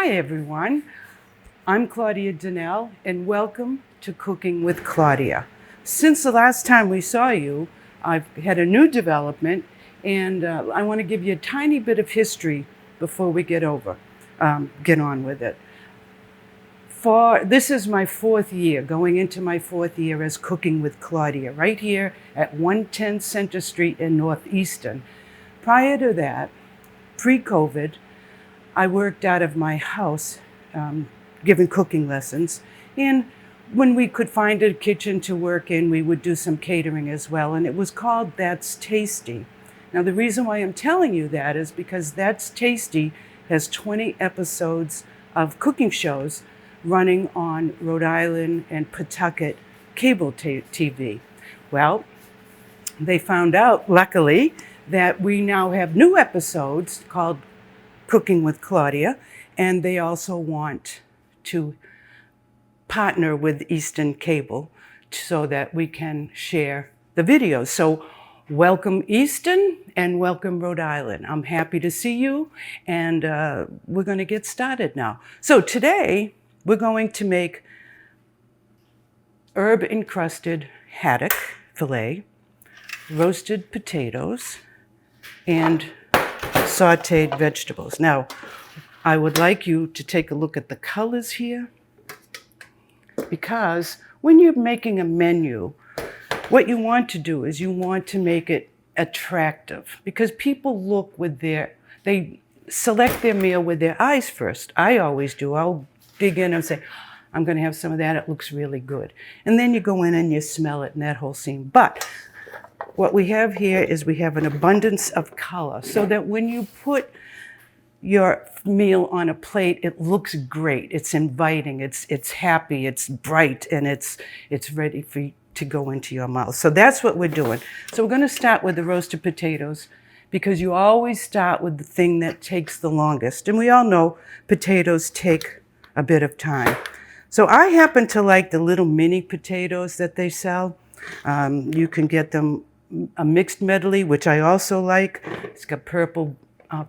Hi everyone, I'm Claudia Donnell and welcome to Cooking with Claudia. Since the last time we saw you, I've had a new development and I want to give you a tiny bit of history before we get on with it. This is my fourth year, going into my fourth year as Cooking with Claudia, right here at 110 Center Street in Northeastern. Prior to that, pre-COVID, I worked out of my house giving cooking lessons. And when we could find a kitchen to work in, we would do some catering as well. And it was called That's Tasty. Now, the reason why I'm telling you that is because That's Tasty has 20 episodes of cooking shows running on Rhode Island and Pawtucket cable TV. Well, they found out, luckily, that we now have new episodes called Cooking with Claudia, and they also want to partner with Eastern Cable so that we can share the videos. So welcome Eastern and welcome Rhode Island. I'm happy to see you, and we're going to get started now. So today we're going to make herb encrusted haddock fillet, roasted potatoes, and sauteed vegetables. Now, I would like you to take a look at the colors here, because when you're making a menu, what you want to do is you want to make it attractive, because people look they select their meal with their eyes first. I always do. I'll dig in and say, I'm going to have some of that. It looks really good. And then you go in and you smell it and that whole scene. But what we have here is we have an abundance of color so that when you put your meal on a plate, it looks great. It's inviting, it's happy, it's bright, and it's ready for you to go into your mouth. So that's what we're doing. So we're going to start with the roasted potatoes, because you always start with the thing that takes the longest. And we all know potatoes take a bit of time. So I happen to like the little mini potatoes that they sell. You can get them a mixed medley, which I also like. It's got purple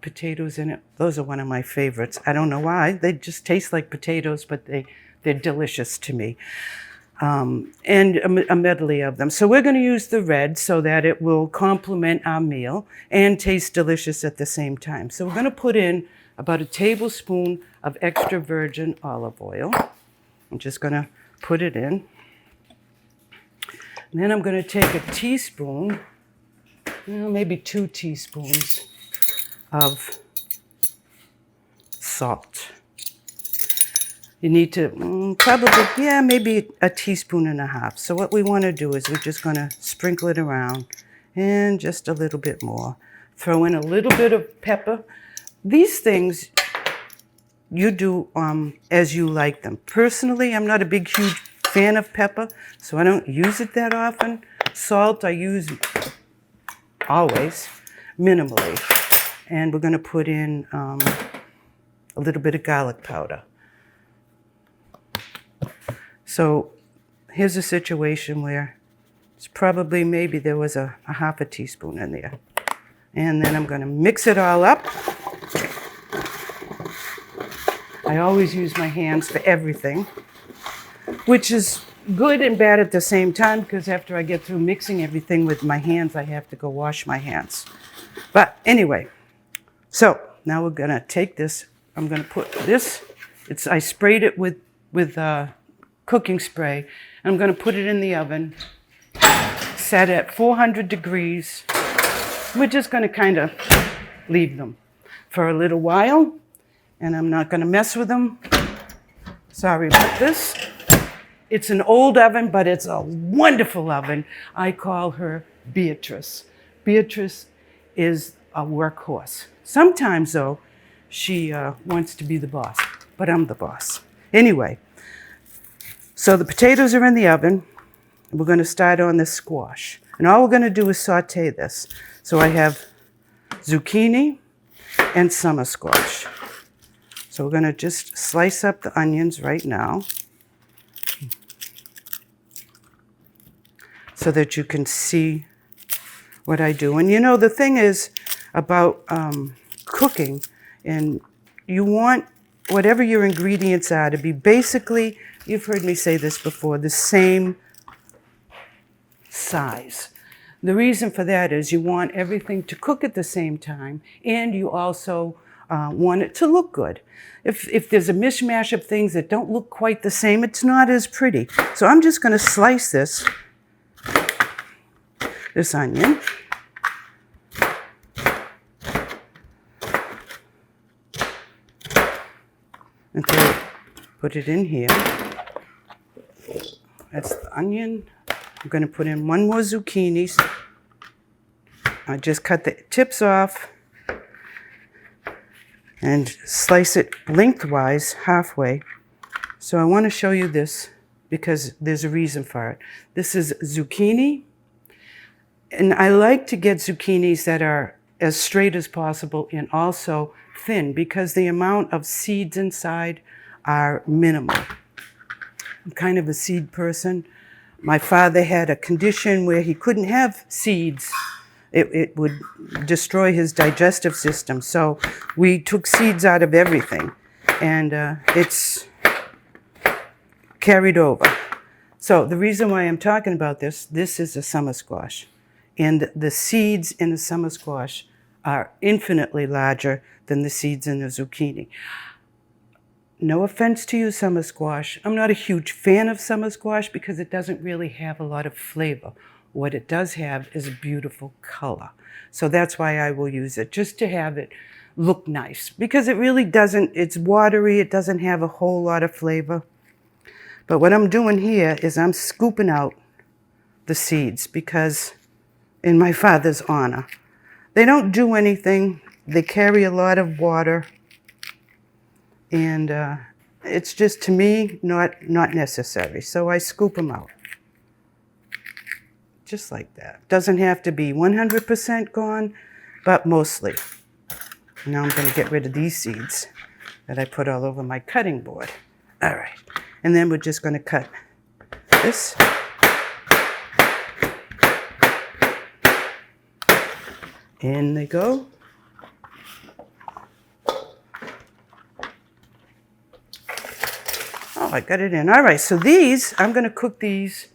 potatoes in it. Those are one of my favorites. I don't know why. They just taste like potatoes, but they're delicious to me. And a medley of them. So we're going to use the red so that it will complement our meal and taste delicious at the same time. So we're going to put in about a tablespoon of extra virgin olive oil. I'm just going to put it in. And then I'm going to take a teaspoon, maybe 2 teaspoons of salt. You need to maybe a teaspoon and a half. So what we want to do is we're just going to sprinkle it around and just a little bit more. Throw in a little bit of pepper. These things you do as you like them. Personally, I'm not a huge fan of pepper, so I don't use it that often. Salt I use always, minimally. And we're going to put in a little bit of garlic powder. So here's a situation where it's probably maybe there was a half a teaspoon in there. And then I'm going to mix it all up. I always use my hands for everything, which is good and bad at the same time, because after I get through mixing everything with my hands, I have to go wash my hands. But anyway, so now we're going to take this. I'm going to put this. I sprayed it with cooking spray. I'm going to put it in the oven, set at 400 degrees. We're just going to kind of leave them for a little while, and I'm not going to mess with them. Sorry about this. It's an old oven, but it's a wonderful oven. I call her Beatrice. Beatrice is a workhorse. Sometimes, though, she wants to be the boss, but I'm the boss. Anyway, so the potatoes are in the oven. We're going to start on the squash. And all we're going to do is saute this. So I have zucchini and summer squash. So we're going to just slice up the onions right now so that you can see what I do. And you know, the thing is about cooking, and you want whatever your ingredients are to be basically, you've heard me say this before, the same size. The reason for that is you want everything to cook at the same time, and you also want it to look good. If there's a mishmash of things that don't look quite the same, it's not as pretty. So I'm just going to slice this onion. And put it in here. That's the onion. I'm going to put in one more zucchini. I just cut the tips off and slice it lengthwise, halfway. So I want to show you this because there's a reason for it. This is zucchini, and I like to get zucchinis that are as straight as possible and also thin because the amount of seeds inside are minimal. I'm kind of a seed person. My father had a condition where he couldn't have seeds. It would destroy his digestive system. So we took seeds out of everything, and it's carried over. So the reason why I'm talking about this is a summer squash. And the seeds in the summer squash are infinitely larger than the seeds in the zucchini. No offense to you, summer squash. I'm not a huge fan of summer squash because it doesn't really have a lot of flavor. What it does have is a beautiful color. So that's why I will use it, just to have it look nice. Because it really doesn't, it's watery, it doesn't have a whole lot of flavor. But what I'm doing here is I'm scooping out the seeds because, in my father's honor, they don't do anything. They carry a lot of water. And it's just, to me, not necessary. So I scoop them out. Just like that. Doesn't have to be 100% gone, but mostly. Now I'm going to get rid of these seeds that I put all over my cutting board. All right. And then we're just going to cut this. In they go. Oh, I got it in. All right, so these, I'm going to cook these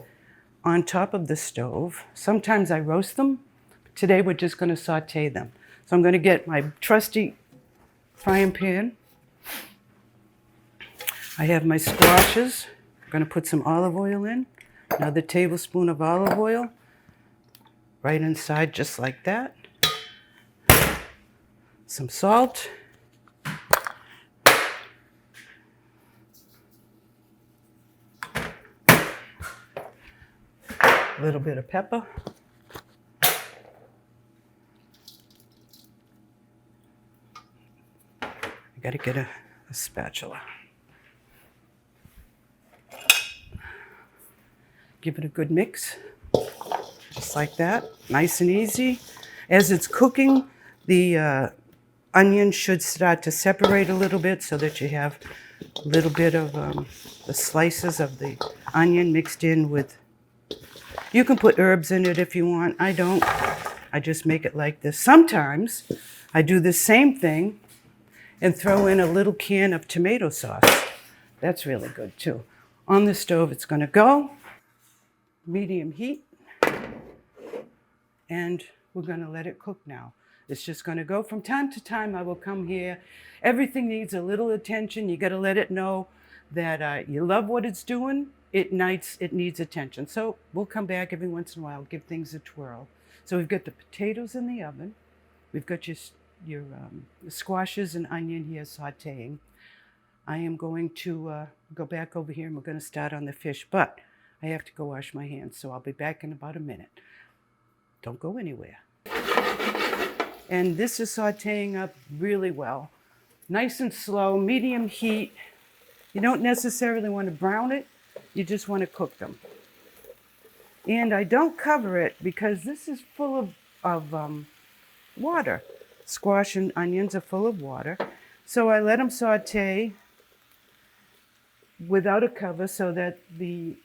on top of the stove. Sometimes I roast them. Today we're just going to saute them. So I'm going to get my trusty frying pan. I have my squashes. I'm going to put some olive oil in. Another tablespoon of olive oil. Right inside, just like that. Some salt. A little bit of pepper. I got to get a spatula. Give it a good mix, just like that, nice and easy. As it's cooking, the onion should start to separate a little bit so that you have a little bit of the slices of the onion mixed in with. You can put herbs in it if you want. I don't. I just make it like this. Sometimes I do the same thing and throw in a little can of tomato sauce. That's really good too. On the stove, it's going to go. Medium heat. And we're going to let it cook now. It's just going to go. From time to time, I will come here. Everything needs a little attention. You got to let it know that you love what it's doing. It needs attention. So we'll come back every once in a while, give things a twirl. So we've got the potatoes in the oven. We've got your squashes and onion here sauteing. I am going to go back over here and we're going to start on the fish, but I have to go wash my hands, so I'll be back in about a minute. Don't go anywhere. And this is sauteing up really well. Nice and slow, medium heat. You don't necessarily want to brown it. You just want to cook them. And I don't cover it because this is full of water. Squash and onions are full of water. So I let them saute without a cover so that the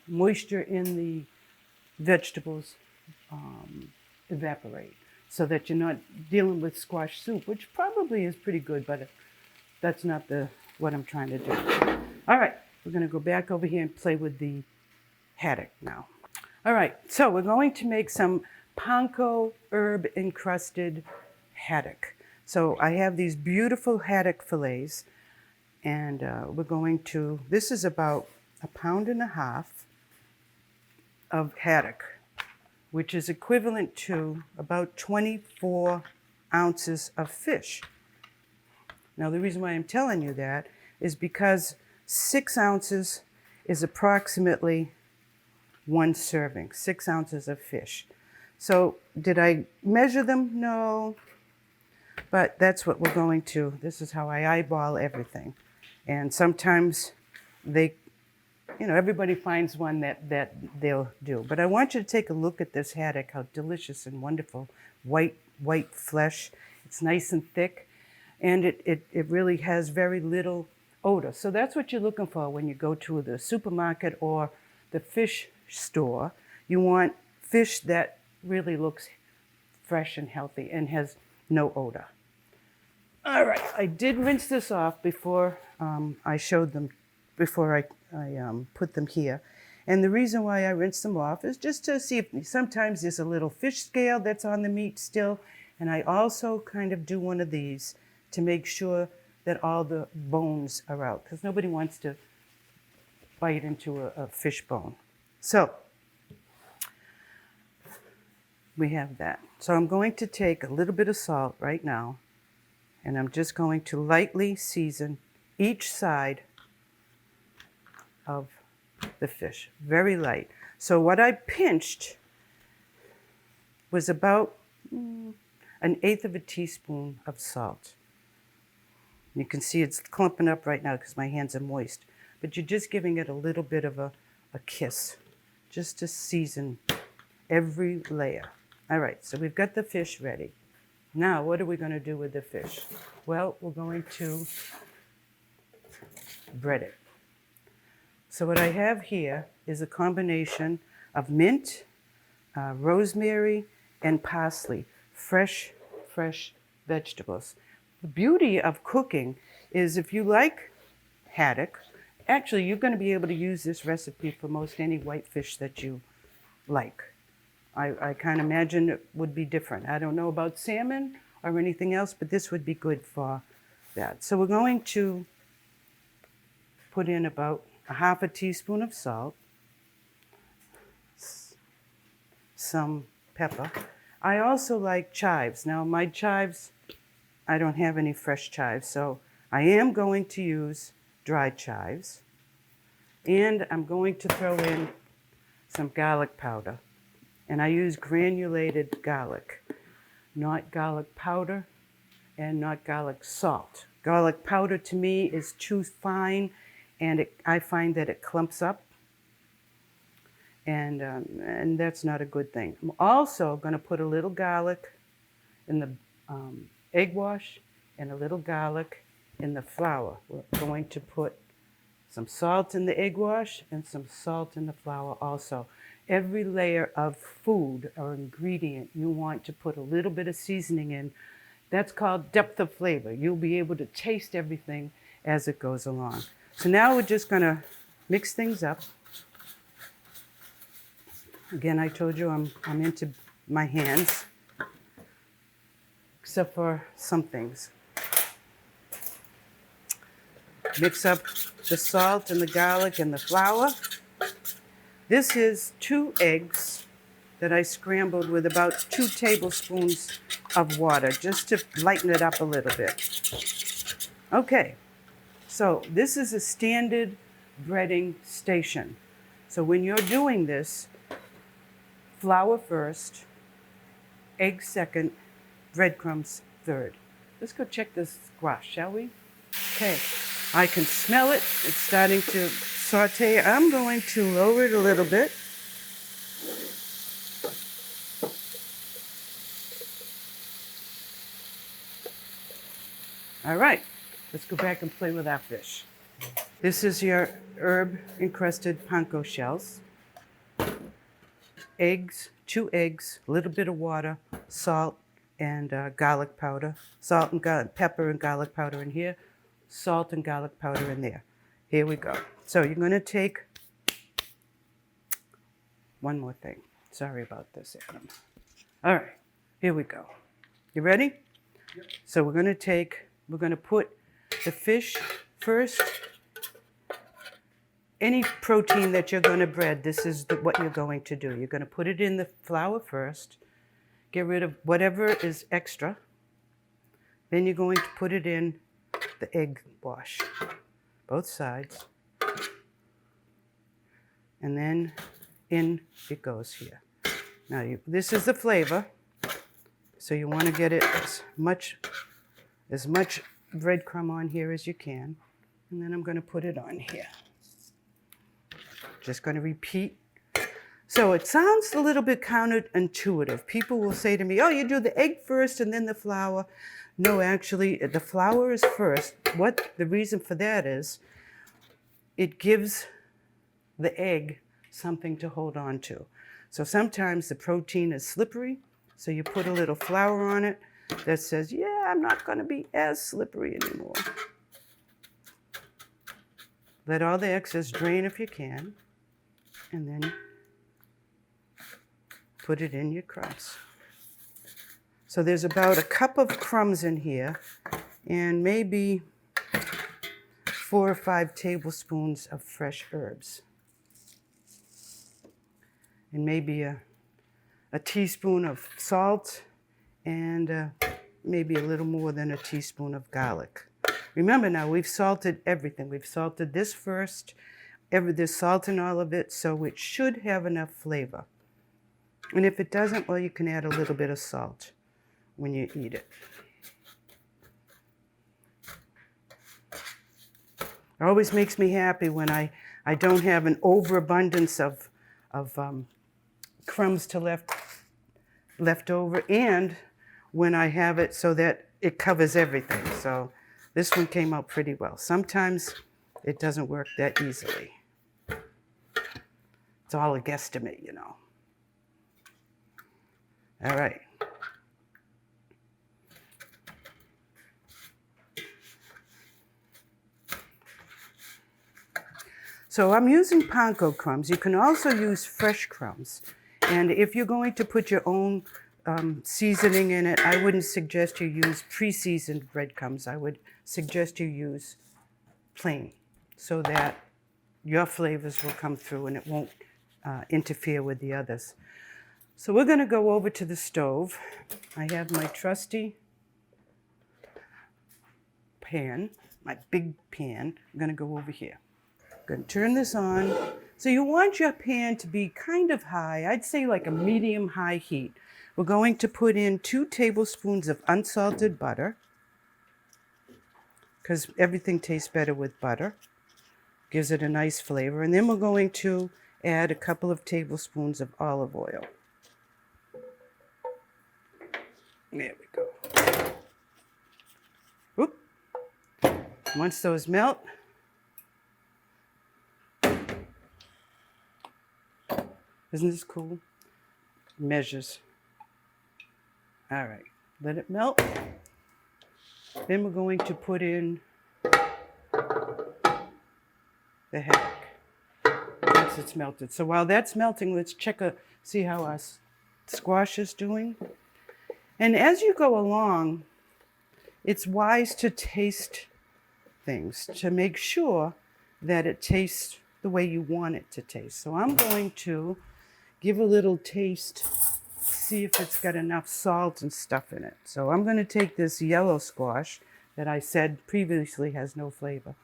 moisture in the vegetables evaporate, so that you're not dealing with squash soup, which probably is pretty good, but that's not the what I'm trying to do. All right, we're going to go back over here and play with the haddock now. All right, so we're going to make some panko herb encrusted haddock. So I have these beautiful haddock fillets, and we're going to, this is about 1.5 pounds of haddock, which is equivalent to about 24 ounces of fish. Now, the reason why I'm telling you that is because 6 ounces is approximately 1 serving, 6 ounces of fish. So did I measure them? No, but that's what we're going to, this is how I eyeball everything. And sometimes they, you know, everybody finds one that they'll do. But I want you to take a look at this haddock, how delicious and wonderful, white flesh. It's nice and thick, and it really has very little odor. So that's what you're looking for when you go to the supermarket or the fish store. You want fish that really looks fresh and healthy and has no odor. All right, I did rinse this off before I showed them, before I put them here. And the reason why I rinse them off is just to see if sometimes there's a little fish scale that's on the meat still. And I also kind of do one of these to make sure that all the bones are out, because nobody wants to bite into a fish bone. So we have that. So I'm going to take a little bit of salt right now, and I'm just going to lightly season each side of the fish, very light. So what I pinched was about 1/8 of a teaspoon of salt. You can see it's clumping up right now because my hands are moist, but you're just giving it a little bit of a kiss, just to season every layer. All right, so we've got the fish ready. Now, what are we going to do with the fish? Well, we're going to bread it. So what I have here is a combination of mint, rosemary, and parsley, fresh vegetables. The beauty of cooking is if you like haddock, actually you're going to be able to use this recipe for most any white fish that you like. I can't imagine it would be different. I don't know about salmon or anything else, but this would be good for that. So we're going to put in about 1/2 teaspoon of salt, some pepper. I also like chives. Now my chives, I don't have any fresh chives, so I am going to use dried chives. And I'm going to throw in some garlic powder. And I use granulated garlic, not garlic powder and not garlic salt. Garlic powder to me is too fine, and I find that it clumps up, and that's not a good thing. I'm also going to put a little garlic in the egg wash and a little garlic in the flour. We're going to put some salt in the egg wash and some salt in the flour also. Every layer of food or ingredient you want to put a little bit of seasoning in. That's called depth of flavor. You'll be able to taste everything as it goes along. So now we're just going to mix things up. Again, I told you I'm into my hands, except for some things. Mix up the salt and the garlic and the flour. This is 2 eggs that I scrambled with about 2 tablespoons of water, just to lighten it up a little bit. Okay, so this is a standard breading station. So when you're doing this, flour first, egg second, breadcrumbs third. Let's go check this squash, shall we? Okay, I can smell it. It's starting to saute. I'm going to lower it a little bit. All right, let's go back and play with our fish. This is your herb encrusted panko shells. Eggs, 2 eggs, a little bit of water, salt, and garlic powder. Salt and pepper and garlic powder in here. salt and garlic powder in there. Here we go. So you're going to take one more thing. Sorry about this, Adam. All right, here we go. You ready? Yep. So we're going to put the fish first. Any protein that you're going to bread, this is what you're going to do. You're going to put it in the flour first. Get rid of whatever is extra. Then you're going to put it in the egg wash, both sides. And then in it goes here. Now, this is the flavor. So you want to get it as much breadcrumb on here as you can. And then I'm going to put it on here. Just going to repeat. So it sounds a little bit counterintuitive. People will say to me, oh, you do the egg first and then the flour. No, actually, the flour is first. The reason for that is it gives the egg something to hold on to. So sometimes the protein is slippery, so you put a little flour on it that says, yeah, I'm not going to be as slippery anymore. Let all the excess drain if you can, and then put it in your crumbs. So there's about a cup of crumbs in here, and maybe 4 or 5 tablespoons of fresh herbs. And maybe a teaspoon of salt, and maybe a little more than a teaspoon of garlic. Remember now, we've salted everything. We've salted this first. There's salt in all of it, so it should have enough flavor. And if it doesn't, well, you can add a little bit of salt when you eat it. It always makes me happy when I don't have an overabundance of crumbs left over, and when I have it so that it covers everything. So this one came out pretty well. Sometimes it doesn't work that easily. It's all a guesstimate, you know. All right. So I'm using panko crumbs. You can also use fresh crumbs. And if you're going to put your own seasoning in it, I wouldn't suggest you use pre-seasoned breadcrumbs. I would suggest you use plain so that your flavors will come through and it won't interfere with the others. So we're going to go over to the stove. I have my trusty pan, my big pan. I'm going to go over here. I'm going to turn this on. So you want your pan to be kind of high. I'd say like a medium-high heat. We're going to put in 2 tablespoons of unsalted butter, because everything tastes better with butter. Gives it a nice flavor. And then we're going to add a couple of tablespoons of olive oil. There we go. Oop. Once those melt, isn't this cool? Measures. All right, let it melt. Then we're going to put in the haddock once it's melted. So while that's melting, let's see how our squash is doing. And as you go along, it's wise to taste things to make sure that it tastes the way you want it to taste. So I'm going to give a little taste, see if it's got enough salt and stuff in it. So I'm going to take this yellow squash that I said previously has no flavor.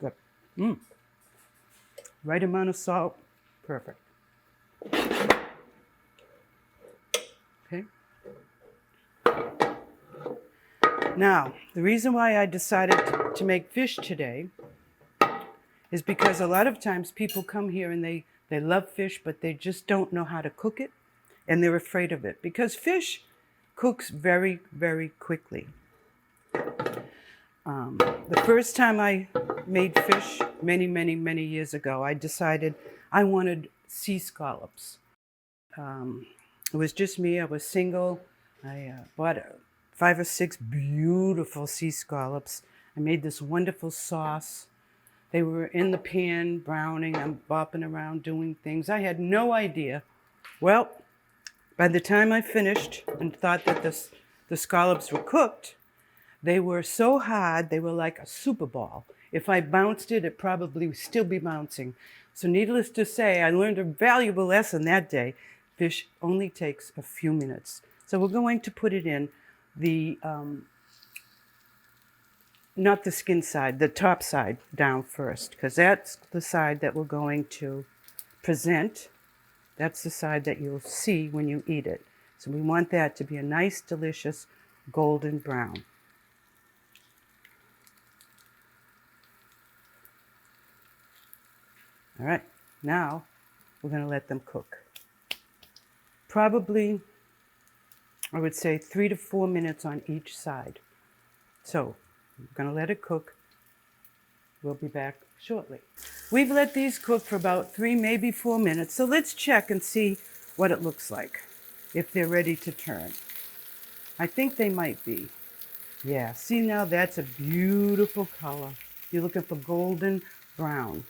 Good. Right amount of salt. Perfect. Okay. Now, the reason why I decided to make fish today is because a lot of times people come here and they love fish, but they just don't know how to cook it, and they're afraid of it because fish cooks very, very quickly. The first time I made fish many, many, many years ago, I decided I wanted sea scallops. It was just me. I was single. I bought 5 or 6 beautiful sea scallops. I made this wonderful sauce. They were in the pan browning. I'm bopping around doing things. I had no idea. Well, by the time I finished and thought that the scallops were cooked, they were so hard, they were like a super ball. If I bounced it, it probably would still be bouncing. So needless to say, I learned a valuable lesson that day. Fish only takes a few minutes. So we're going to put it in the, not the skin side, the top side down first, because that's the side that we're going to present. That's the side that you'll see when you eat it. So we want that to be a nice, delicious golden brown. All right, now we're going to let them cook. Probably, I would say 3 to 4 minutes on each side. So we're going to let it cook. We'll be back shortly. We've let these cook for about 3, maybe 4 minutes. So let's check and see what it looks like, if they're ready to turn. I think they might be. Yeah, see now that's a beautiful color. You're looking for golden brown.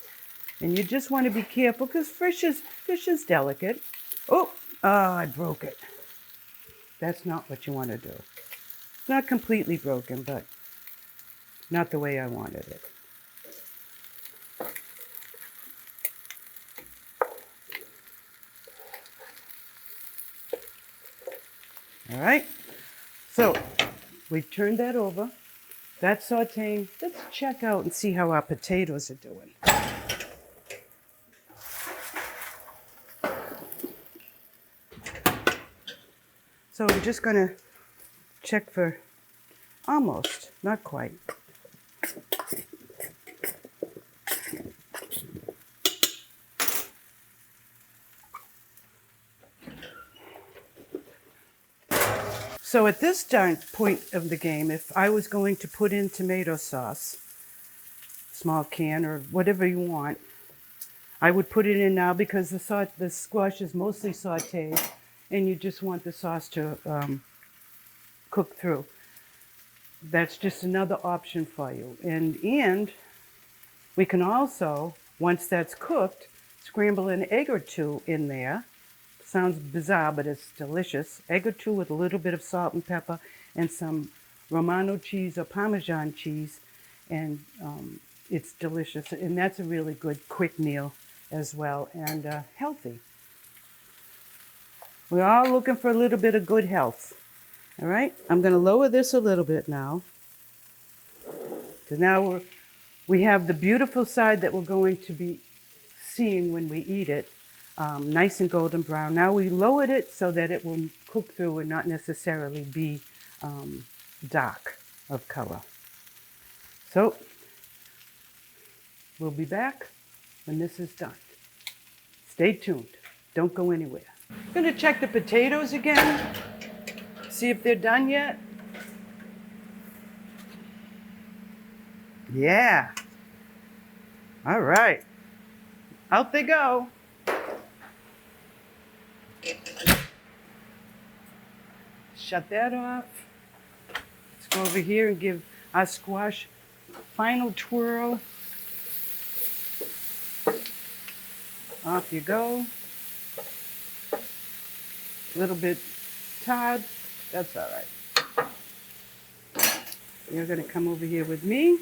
And you just want to be careful because fish is delicate. Oh, I broke it. That's not what you want to do. It's not completely broken, but not the way I wanted it. All right, so we've turned that over. That's sauteing. Let's check out and see how our potatoes are doing. So I'm just going to check for almost, not quite. So at this point of the game, if I was going to put in tomato sauce, small can or whatever you want, I would put it in now because the squash is mostly sauteed and you just want the sauce to cook through. That's just another option for you. And we can also, once that's cooked, scramble an egg or two in there. Sounds bizarre, but it's delicious. Egg or two with a little bit of salt and pepper and some Romano cheese or Parmesan cheese, and it's delicious. And that's a really good quick meal as well, and healthy. We're all looking for a little bit of good health. All right, I'm going to lower this a little bit now, because now we have the beautiful side that we're going to be seeing when we eat it. Nice and golden brown. Now we lowered it so that it will cook through and not necessarily be dark of color. So we'll be back when this is done. Stay tuned. Don't go anywhere. I'm going to check the potatoes again, see if they're done yet. Yeah. All right. Out they go. Shut that off. Let's go over here and give our squash a final twirl. Off you go. A little bit tired. That's all right. You're going to come over here with me.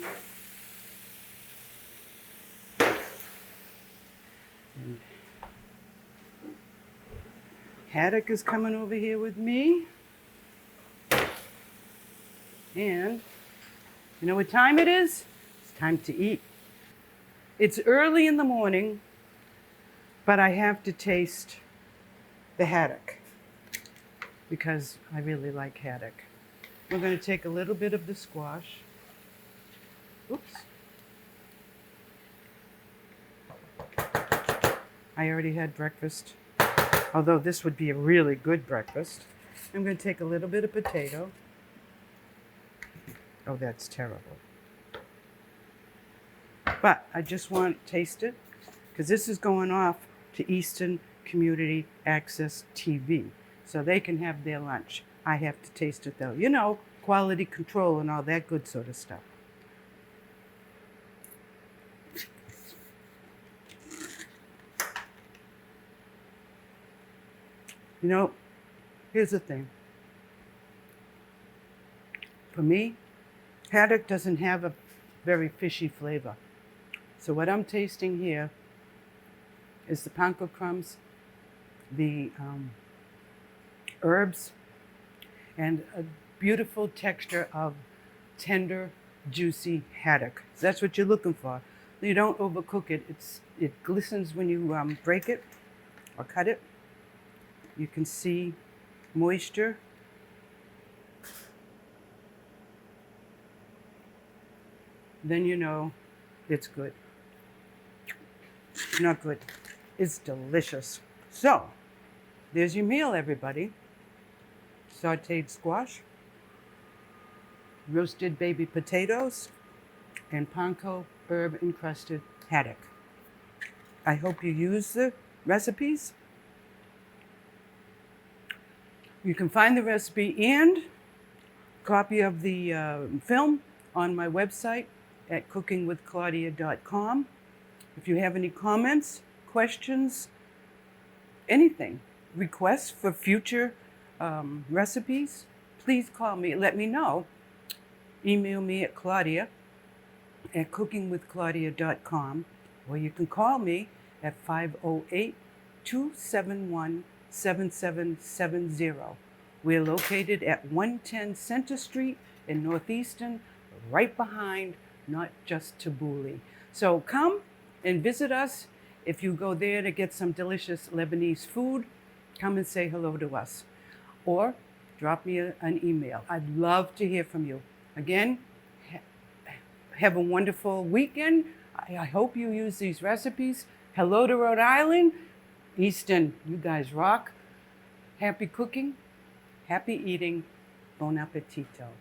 And Haddock is coming over here with me. And you know what time it is? It's time to eat. It's early in the morning, but I have to taste the haddock because I really like haddock. We're going to take a little bit of the squash. Oops. I already had breakfast, although this would be a really good breakfast. I'm going to take a little bit of potato. Oh, that's terrible. But I just want to taste it because this is going off to Eastern Community Access TV. So they can have their lunch. I have to taste it though. You know, quality control and all that good sort of stuff. You know, here's the thing. For me, haddock doesn't have a very fishy flavor. So what I'm tasting here is the panko crumbs, the herbs, and a beautiful texture of tender, juicy haddock. That's what you're looking for. You don't overcook it. It glistens when you break it or cut it. You can see moisture. Then you know it's good. Not good. It's delicious. So, there's your meal, everybody. Sauteed squash, roasted baby potatoes, and panko herb encrusted haddock. I hope you use the recipes. You can find the recipe and copy of the film on my website at cookingwithclaudia.com. If you have any comments, questions, anything, requests for future recipes, please call me. Let me know. Email me at Claudia at cookingwithclaudia.com, or you can call me at 508-271-7770. We're located at 110 Center Street in Northeastern, right behind Not Just Tabbouleh. So come and visit us. If you go there to get some delicious Lebanese food, come and say hello to us. Or drop me an email. I'd love to hear from you. Again, have a wonderful weekend. I hope you use these recipes. Hello to Rhode Island. Easton, you guys rock. Happy cooking, happy eating. Bon appetito.